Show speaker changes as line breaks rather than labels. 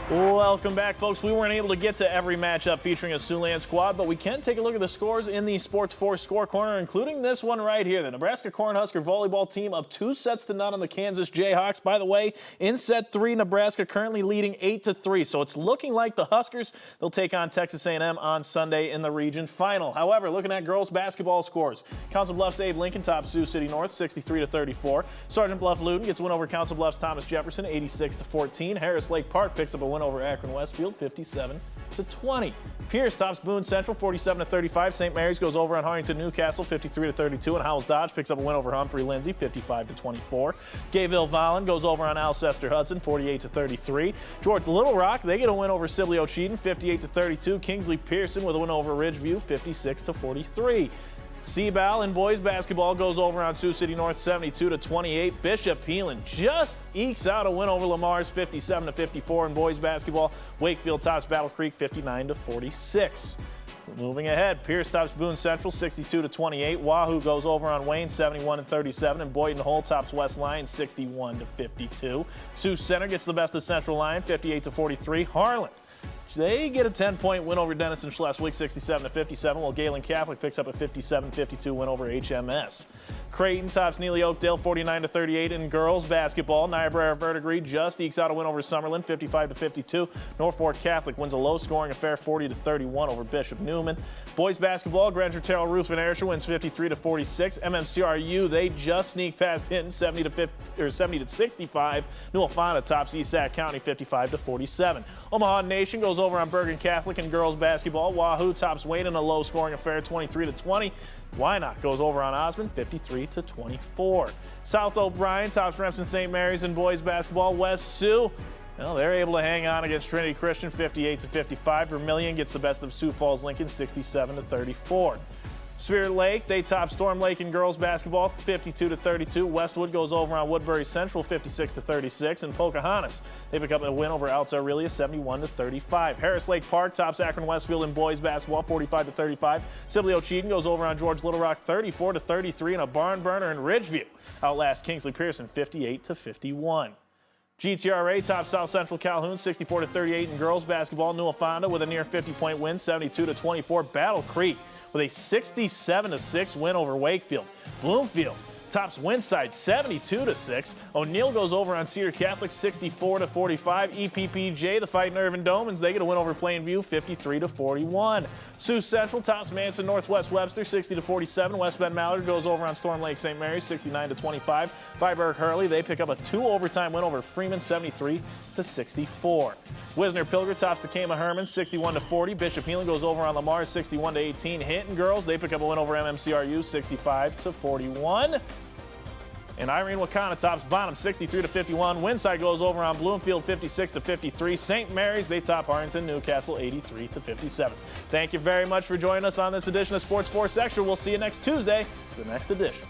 Welcome back, folks. We weren't able to get to every matchup featuring a Siouxland squad, but we can take a look at the scores in the SportsFource score corner, including this one right here. The Nebraska Cornhusker volleyball team up 2-0 on the Kansas Jayhawks. By the way, in set 3, Nebraska currently leading 8-3, so it's looking like the Huskers, they'll take on Texas A&M on Sunday in the region final. However, looking at girls basketball scores, Council Bluffs Abe Lincoln tops Sioux City North 63-34. Sergeant Bluff Luton gets a win over Council Bluffs Thomas Jefferson 86-14. Harris Lake Park picks up a win over Akron Westfield 57-20. Pierce tops Boone Central 47-35. St. Mary's goes over on Harrington Newcastle 53-32, and Howells Dodge picks up a win over Humphrey Lindsay 55-24. Gayville Vollen goes over on Alcester Hudson 48-33. George Little Rock, they get a win over Sibley Ocheyedan 58-32. Kingsley Pearson with a win over Ridgeview 56-43. Seabal in boys basketball goes over on Sioux City North 72-28. Bishop Heelan just ekes out a win over Lamar's 57-54 in boys basketball. Wakefield tops Battle Creek 59-46. Moving ahead, Pierce tops Boone Central 62-28. Wahoo goes over on Wayne 71-37, and Boynton Hole tops West Lyon 61-52. Sioux Center gets the best of Central Lyon 58-43. Harlan, they get a 10-point win over Denison Schleswig 67-57, while Galen Catholic picks up a 57-52 win over HMS. Creighton tops Neely Oakdale 49-38 in girls basketball. Niobrara Verdigris just ekes out a win over Summerlin 55-52. Norfolk Catholic wins a low-scoring affair 40-31 over Bishop Neumann. Boys basketball, Granger Terrell Ruth Van Ayrshire wins 53-46. MMCRU, they just sneak past Hinton 70-65. New Alfana tops Esac County 55-47. Omaha Nation goes over on Bergen Catholic in girls basketball. Wahoo tops Wayne in a low-scoring affair 23-20. Wynot goes over on Osmond 53-24. South O'Brien tops Remsen St. Mary's in boys basketball. West Sioux, well, they're able to hang on against Trinity Christian 58-55. Vermillion gets the best of Sioux Falls Lincoln 67-34. Spirit Lake, they top Storm Lake in girls basketball 52-32. Westwood goes over on Woodbury Central 56-36. And Pocahontas, they pick up a win over Alta Aurelia 71-35. Harris Lake Park tops Akron Westfield in boys basketball 45-35. Sibley Ocheyedan goes over on George Little Rock 34-33, and a barn burner in Ridgeview outlast Kingsley Pearson 58-51. GTRA tops South Central Calhoun 64-38 in girls basketball. New Fonda with a near 50-point win 72-24. Battle Creek with a 67-6 win over Wakefield. Bloomfield tops Winside 72-6. O'Neill goes over on Cedar Catholic 64-45. EPPJ, the Fighting Irvin Domans, they get a win over Plainview 53-41. Sioux Central tops Manson Northwest Webster 60-47. West Bend Mallard goes over on Storm Lake St. Mary's 69-25. Freiburg Hurley, they pick up a 2-overtime win over Freeman 73-64. Wisner Pilger tops the Kama Herman 61-40. Bishop Heelan goes over on Lamar 61-18. Hinton girls, they pick up a win over MMCRU 65-41. And Irene Wakana tops Bonham 63-51. Winside goes over on Bloomfield 56-53. St. Mary's, they top Harrington Newcastle 83-57. Thank you very much for joining us on this edition of SportsFource Extra. We'll see you next Tuesday for the next edition.